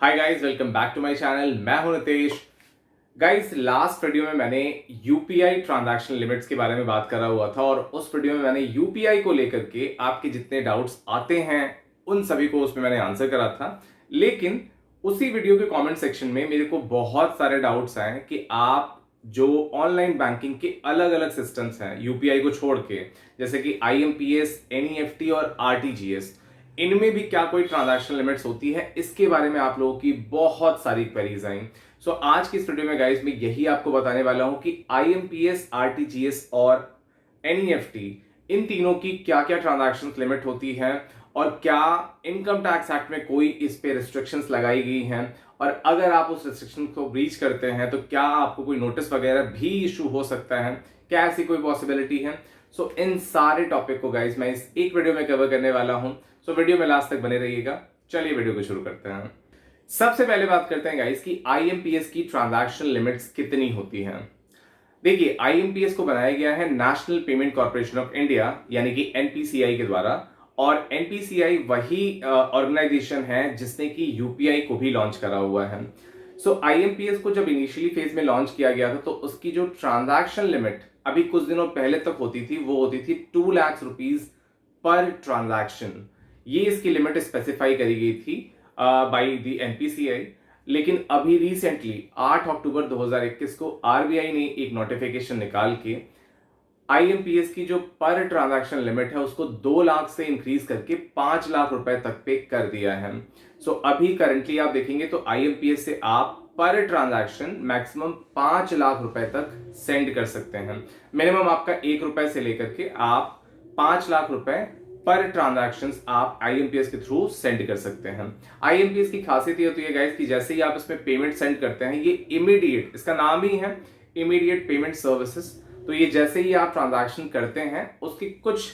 Hi guys, welcome back to my channel. मैं हूं Nitesh. Guys, last video में मैंने यूपीआई ट्रांजैक्शन लिमिट्स के बारे में बात करा हुआ था और उस वीडियो में मैंने यूपीआई को लेकर के आपके जितने डाउट्स आते हैं उन सभी को उसमें मैंने आंसर करा था। लेकिन उसी वीडियो के कमेंट सेक्शन में मेरे को बहुत सारे डाउट्स आए कि आप जो ऑनलाइन बैंकिंग के अलग अलग सिस्टम्स हैं यूपीआई को छोड़ के, जैसे कि आईएमपीएस, एनईएफटी और आरटीजीएस, इनमें भी क्या कोई ट्रांजैक्शन लिमिट्स होती है, इसके बारे में आप लोगों की बहुत सारी क्वेरीज आई। सो आज की इस वीडियो में गाइस मैं यही आपको बताने वाला हूं कि आईएमपीएस, आरटीजीएस और एनईएफटी, इन तीनों की क्या क्या ट्रांजैक्शन लिमिट होती है और क्या इनकम टैक्स एक्ट में कोई इस पे रिस्ट्रिक्शंस लगाई गई हैं, और अगर आप उस रिस्ट्रिक्शन को ब्रीच करते हैं तो क्या आपको कोई नोटिस वगैरह भी इशू हो सकता है, क्या ऐसी कोई पॉसिबिलिटी है। सो इन सारे टॉपिक को गाइस मैं इस एक वीडियो में कवर करने वाला हूं। सो वीडियो में लास्ट तक बने रहिएगा। चलिए वीडियो को शुरू करते हैं। सबसे पहले बात करते हैं गाइस कि आईएमपीएस की ट्रांजैक्शन लिमिट्स कितनी होती हैं। देखिए, आईएमपीएस को बनाया गया है national payment corporation of India यानी कि एनपीसीआई के द्वारा, और एनपीसीआई वही ऑर्गेनाइजेशन है जिसने कि यूपीआई को भी लॉन्च करा हुआ है। सो आईएमपीएस को जब इनिशियली फेज में लॉन्च किया गया था तो उसकी जो ट्रांजैक्शन लिमिट अभी कुछ दिनों पहले तक होती थी वो होती थी 2 लाख रुपीज पर ट्रांजैक्शन। ये इसकी लिमिट स्पेसिफाई करी गई थी बाय द एनपीसीआई। लेकिन अभी रिसेंटली 8 अक्टूबर 2021 को आरबीआई ने एक नोटिफिकेशन निकाल के आईएमपीएस की जो पर ट्रांजैक्शन लिमिट है उसको 2 लाख से इंक्रीज करके 5 लाख रुपए तक पे कर दिया है। सो अभी करंटली आप देखेंगे तो आईएमपीएस से आप पर ट्रांजैक्शन मैक्सिमम 5 लाख रुपए तक सेंड कर सकते हैं। मिनिमम आपका 1 रुपए से लेकर के आप 5 लाख रुपए पर ट्रांजैक्शन आप आईएमपीएस के थ्रू सेंड कर सकते हैं। आईएमपीएस की खासियत ये होती है गाइस कि जैसे ही आप इसमें पेमेंट सेंड करते हैं, ये इमीडिएट, इसका नाम ही है इमीडिएट पेमेंट सर्विसेज। तो ये जैसे ही आप ट्रांजैक्शन करते हैं उसके कुछ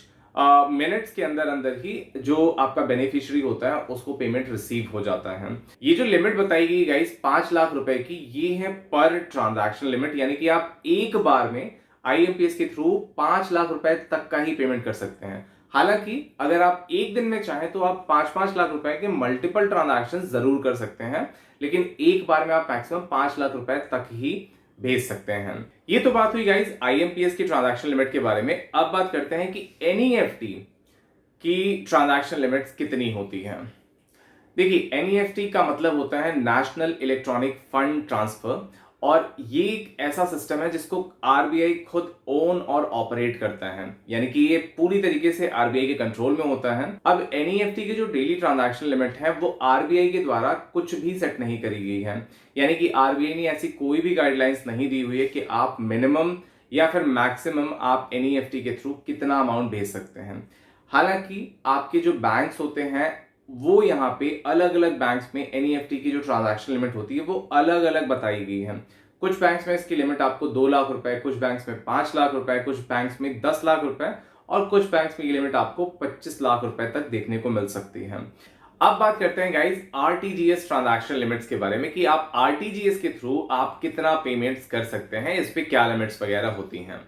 मिनट्स के अंदर अंदर ही जो आपका बेनिफिशियरी होता है उसको पेमेंट रिसीव हो जाता है। ये जो लिमिट बताई गई गाइस 5 लाख रुपए की, ये है पर ट्रांजैक्शन लिमिट, यानी कि आप एक बार में आईएमपीएस के थ्रू 5 लाख रुपए तक का ही पेमेंट कर सकते हैं। हालांकि अगर आप एक दिन में चाहें तो आप 5-5 लाख रुपए के मल्टीपल ट्रांजैक्शन जरूर कर सकते हैं, लेकिन एक बार में आप मैक्सिमम 5 लाख रुपए तक ही भेज सकते हैं। ये तो बात हुई गाइस आईएमपीएस की ट्रांजैक्शन लिमिट के बारे में। अब बात करते हैं कि एनईएफटी की ट्रांजैक्शन लिमिट्स कितनी होती हैं। देखिए, एनईएफटी का मतलब होता है नेशनल इलेक्ट्रॉनिक फंड ट्रांसफर, और ये एक ऐसा सिस्टम है जिसको आरबीआई खुद ओन और ऑपरेट करता है, यानी कि ये पूरी तरीके से आरबीआई के कंट्रोल में होता है। अब एनईएफटी की जो डेली ट्रांजैक्शन लिमिट है वो आरबीआई के द्वारा कुछ भी सेट नहीं करी गई है, यानी कि आरबीआई ने ऐसी कोई भी गाइडलाइंस नहीं दी हुई है कि आप मिनिमम या फिर मैक्सिमम आप एनईएफटी के थ्रू कितना अमाउंट भेज सकते हैं। हालांकि आपके जो बैंक्स होते हैं वो यहाँ पे अलग अलग बैंक्स में एनईएफटी की जो ट्रांजैक्शन लिमिट होती है वो अलग अलग बताई गई है। कुछ बैंक्स में इसकी लिमिट आपको 2 लाख रुपए, कुछ बैंक्स में 5 लाख रुपए, कुछ बैंक्स में 10 लाख रुपए, और कुछ बैंक्स में ये लिमिट आपको 25 लाख रुपए तक देखने को मिल सकती है। अब बात करते हैं गाइस आरटीजीएस ट्रांजैक्शन लिमिट्स के बारे में कि आप आरटीजीएस के थ्रू आप कितना पेमेंट्स कर सकते हैं, इस पे क्या लिमिट्स वगैरह होती हैं।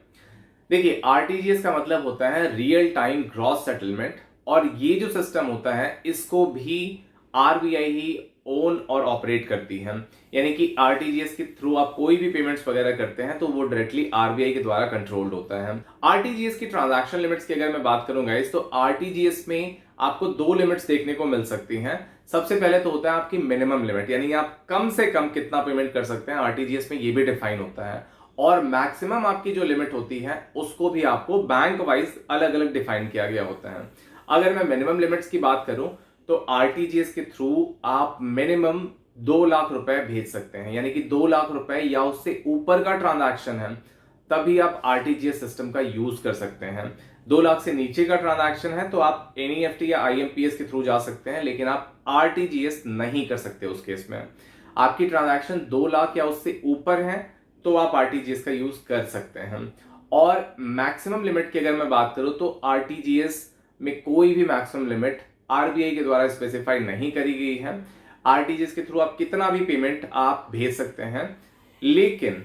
देखिए, आरटीजीएस का मतलब होता है रियल टाइम ग्रॉस सेटलमेंट, और ये जो सिस्टम होता है इसको भी आरबीआई ही ओन और ऑपरेट करती है, यानी कि आरटीजीएस के थ्रू आप कोई भी पेमेंट्स वगैरह करते हैं तो वो डायरेक्टली आरबीआई के द्वारा कंट्रोल्ड होता है। आरटीजीएस की ट्रांजैक्शन लिमिट्स की अगर मैं बात करूं गाइस तो आरटीजीएस में आपको 2 लिमिट्स देखने को मिल सकती हैं। सबसे पहले तो होता है आपकी मिनिमम लिमिट, यानी आप कम से कम कितना पेमेंट कर सकते हैं, आरटीजीएस में ये भी डिफाइन होता है। और मैक्सिमम आपकी जो लिमिट होती है उसको भी आपको बैंक वाइज अलग अलग डिफाइन किया गया होता है। अगर मैं मिनिमम लिमिट्स की बात करूं तो आरटीजीएस के थ्रू आप मिनिमम 2 लाख रुपए भेज सकते हैं, यानी कि 2 लाख रुपए या उससे ऊपर का ट्रांजैक्शन है तभी आप आरटीजीएस सिस्टम का यूज कर सकते हैं। 2 लाख से नीचे का ट्रांजैक्शन है तो आप एनईएफटी या आईएमपीएस के थ्रू जा सकते हैं, लेकिन आप आरटीजीएस नहीं कर सकते उस केस में। आपकी ट्रांजैक्शन 2 लाख या उससे ऊपर है तो आप आरटीजीएस का यूज कर सकते हैं। और मैक्सिमम लिमिट की अगर मैं बात करूं तो आरटीजीएस में कोई भी मैक्सिमम लिमिट आरबीआई के द्वारा स्पेसिफाई नहीं करी गई है। आरटीजीएस के थ्रू आप कितना भी पेमेंट आप भेज सकते हैं, लेकिन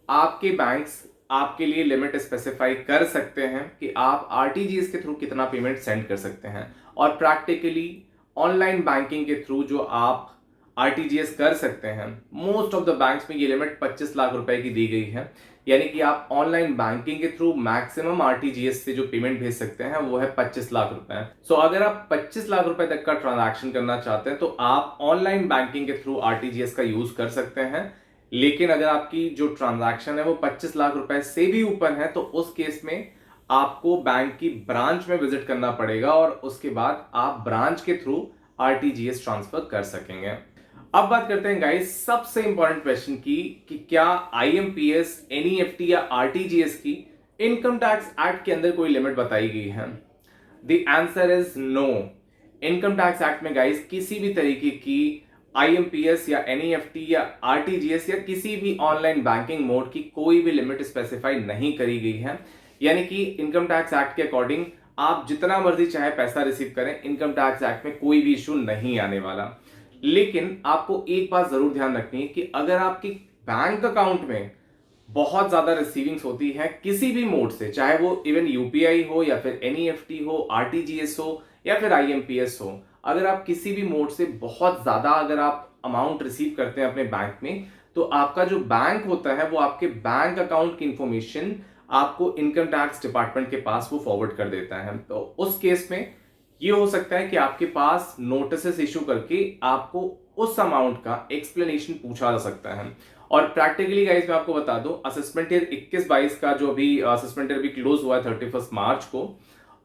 आपके बैंक्स आपके लिए लिमिट स्पेसिफाई कर सकते हैं कि आप आरटीजीएस के थ्रू कितना पेमेंट सेंड कर सकते हैं। और प्रैक्टिकली ऑनलाइन बैंकिंग के थ्रू जो आप आरटीजीएस कर सकते हैं। मोस्ट ऑफ द बैंक्स में ये लिमिट 25 लाख रुपए की दी गई है, यानी कि आप ऑनलाइन बैंकिंग के थ्रू मैक्सिमम आरटीजीएस से जो पेमेंट भेज सकते हैं वो है 25 लाख रुपए। सो अगर आप 25 लाख रुपए तक का ट्रांजैक्शन करना चाहते हैं तो आप ऑनलाइन बैंकिंग के थ्रू आरटीजीएस का यूज कर सकते हैं। लेकिन अगर आपकी जो ट्रांजैक्शन है वो 25 लाख रुपए से भी ऊपर है तो उस केस में आपको बैंक की ब्रांच में विजिट करना पड़ेगा और उसके बाद आप ब्रांच के थ्रू आरटीजीएस ट्रांसफर कर सकेंगे। अब बात करते हैं गाइस सबसे इंपॉर्टेंट क्वेश्चन की कि क्या आईएमपीएस, एनईएफटी या आरटीजीएस की इनकम टैक्स एक्ट के अंदर कोई लिमिट बताई गई है? The answer is no. Income tax act में गाइस किसी भी तरीके की आईएमपीएस या एनईएफटी या आरटीजीएस या किसी भी ऑनलाइन बैंकिंग मोड की कोई भी लिमिट स्पेसिफाई नहीं करी गई है। यानी कि इनकम टैक्स एक्ट के अकॉर्डिंग आप जितना मर्जी चाहे पैसा रिसीव करें, इनकम टैक्स एक्ट में कोई भी इशू नहीं आने वाला। लेकिन आपको एक बात जरूर ध्यान रखनी है कि अगर आपकी बैंक अकाउंट में बहुत ज्यादा रिसीविंग्स होती है किसी भी मोड से, चाहे वो इवन यूपीआई हो या फिर एनईएफटी हो, आरटीजीएस हो या फिर आईएमपीएस हो, अगर आप किसी भी मोड से बहुत ज्यादा अगर आप अमाउंट रिसीव करते हैं अपने बैंक में, तो आपका जो बैंक होता है वो आपके बैंक अकाउंट की इंफॉर्मेशन आपको इनकम टैक्स डिपार्टमेंट के पास वो फॉरवर्ड कर देता है। तो उस केस में ये हो सकता है कि आपके पास नोटिस इशू करके आपको उस अमाउंट का एक्सप्लेनेशन पूछा जा सकता है। और प्रैक्टिकली गाइस मैं आपको बता दूं, असेसमेंट ईयर 21-22 का जो अभी असेसमेंट ईयर भी क्लोज हुआ है 31 मार्च को,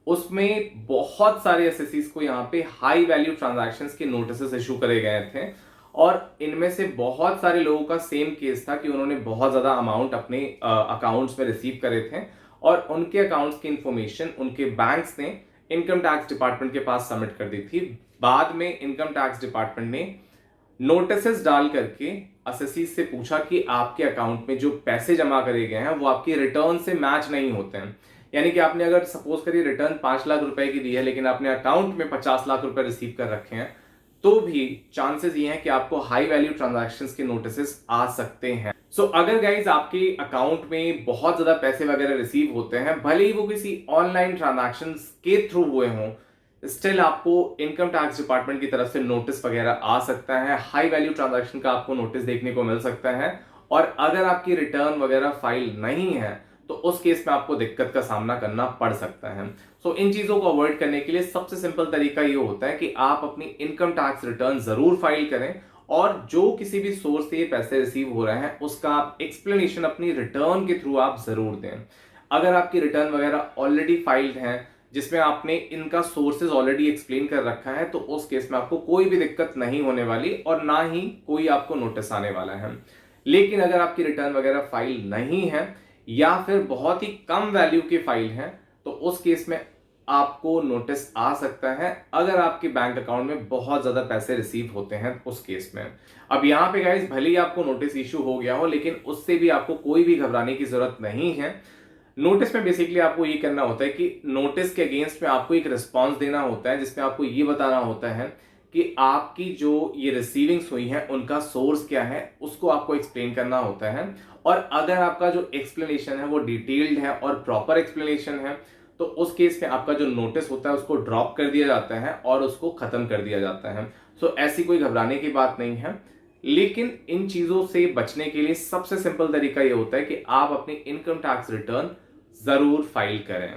उसमें बहुत सारे एसएससीज को यहाँ पे हाई वैल्यू ट्रांजैक्शंस के नोटिस इशू करे गए थे और इनमें से बहुत सारे लोगों का सेम केस था कि उन्होंने बहुत ज्यादा अमाउंट अपने अकाउंट्स में रिसीव करे थे और उनके अकाउंट्स की इंफॉर्मेशन उनके बैंक्स ने इनकम टैक्स डिपार्टमेंट के पास सबमिट कर दी थी। बाद में इनकम टैक्स डिपार्टमेंट ने नोटिस डाल करके असेसी से पूछा कि आपके अकाउंट में जो पैसे जमा करे गए हैं वो आपके रिटर्न से मैच नहीं होते हैं। यानी कि आपने अगर सपोज करिए रिटर्न 5 लाख रुपए की दी है लेकिन आपने अकाउंट में 50 लाख रुपए रिसीव कर रखे हैं, तो भी चांसेस ये हैं कि आपको हाई वैल्यू ट्रांजैक्शंस के नोटिस आ सकते हैं। सो अगर गाइज आपके अकाउंट में बहुत ज्यादा पैसे वगैरह रिसीव होते हैं, भले ही वो किसी ऑनलाइन ट्रांजैक्शंस के थ्रू हुए हों, स्टिल आपको इनकम टैक्स डिपार्टमेंट की तरफ से नोटिस वगैरह आ सकता है, हाई वैल्यू ट्रांजैक्शन का आपको नोटिस देखने को मिल सकता है। और अगर आपकी रिटर्न वगैरह फाइल नहीं है तो उस केस में आपको दिक्कत का सामना करना पड़ सकता है। सो इन चीजों को अवॉइड करने के लिए सबसे सिंपल तरीका ये होता है कि आप अपनी इनकम टैक्स रिटर्न जरूर फाइल करें और जो किसी भी सोर्स से ये पैसे रिसीव हो रहे हैं उसका आप एक्सप्लेनेशन अपनी रिटर्न के थ्रू आप जरूर दें। अगर आपकी रिटर्न वगैरह ऑलरेडी फाइल्ड है जिसमें आपने इनका सोर्सेज ऑलरेडी एक्सप्लेन कर रखा है, तो उस केस में आपको कोई भी दिक्कत नहीं होने वाली और ना ही कोई आपको नोटिस आने वाला है। लेकिन अगर आपकी रिटर्न वगैरह फाइल नहीं है या फिर बहुत ही कम वैल्यू की फाइल है तो उस केस में आपको नोटिस आ सकता है अगर आपके बैंक अकाउंट में बहुत ज्यादा पैसे रिसीव होते हैं उस केस में। अब यहाँ पे गाइस भले ही आपको नोटिस इशू हो गया हो लेकिन उससे भी आपको कोई भी घबराने की जरूरत नहीं है। नोटिस में बेसिकली आपको ये करना होता है कि नोटिस के अगेंस्ट में आपको एक रिस्पॉन्स देना होता है जिसमें आपको ये बताना होता है कि आपकी जो ये रिसीविंग्स हुई हैं उनका सोर्स क्या है, उसको आपको एक्सप्लेन करना होता है। और अगर आपका जो एक्सप्लेनेशन है वो डिटेल्ड है और प्रॉपर एक्सप्लेनेशन है तो उस केस में आपका जो नोटिस होता है उसको ड्रॉप कर दिया जाता है और उसको खत्म कर दिया जाता है। सो ऐसी कोई घबराने की बात नहीं है। लेकिन इन चीजों से बचने के लिए सबसे सिंपल तरीका ये होता है कि आप अपनी इनकम टैक्स रिटर्न जरूर फाइल करें।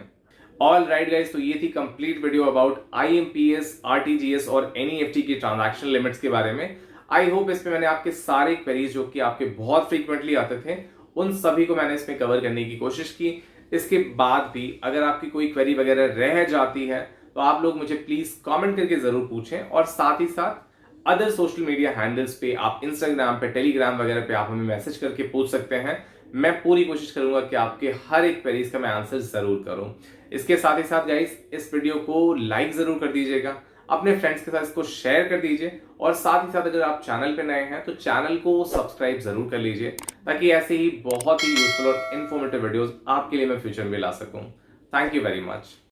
ऑल राइट गाइस, तो ये थी complete video about IMPS, RTGS और एनईएफटी की ट्रांजैक्शन लिमिट्स के बारे में। आई होप इसमें मैंने आपके सारे क्वेरीज जो कि आपके बहुत फ्रीक्वेंटली आते थे उन सभी को मैंने इसमें कवर करने की कोशिश की। इसके बाद भी अगर आपकी कोई क्वेरी वगैरह रह जाती है तो आप लोग मुझे प्लीज कमेंट करके जरूर पूछें और साथ ही साथ अदर सोशल मीडिया हैंडल्स पे, आप इंस्टाग्राम पे, टेलीग्राम वगैरह पे आप हमें मैसेज करके पूछ सकते हैं। मैं पूरी कोशिश करूंगा कि आपके हर एक क्वेरीज का मैं आंसर जरूर करूं। इसके साथ ही साथ गाइस इस वीडियो को लाइक जरूर कर दीजिएगा, अपने फ्रेंड्स के साथ इसको शेयर कर दीजिए और साथ ही साथ अगर आप चैनल पे नए हैं तो चैनल को सब्सक्राइब जरूर कर लीजिए ताकि ऐसे ही बहुत ही यूजफुल और इन्फॉर्मेटिव वीडियोस आपके लिए मैं फ्यूचर में ला सकूं। Thank you very much.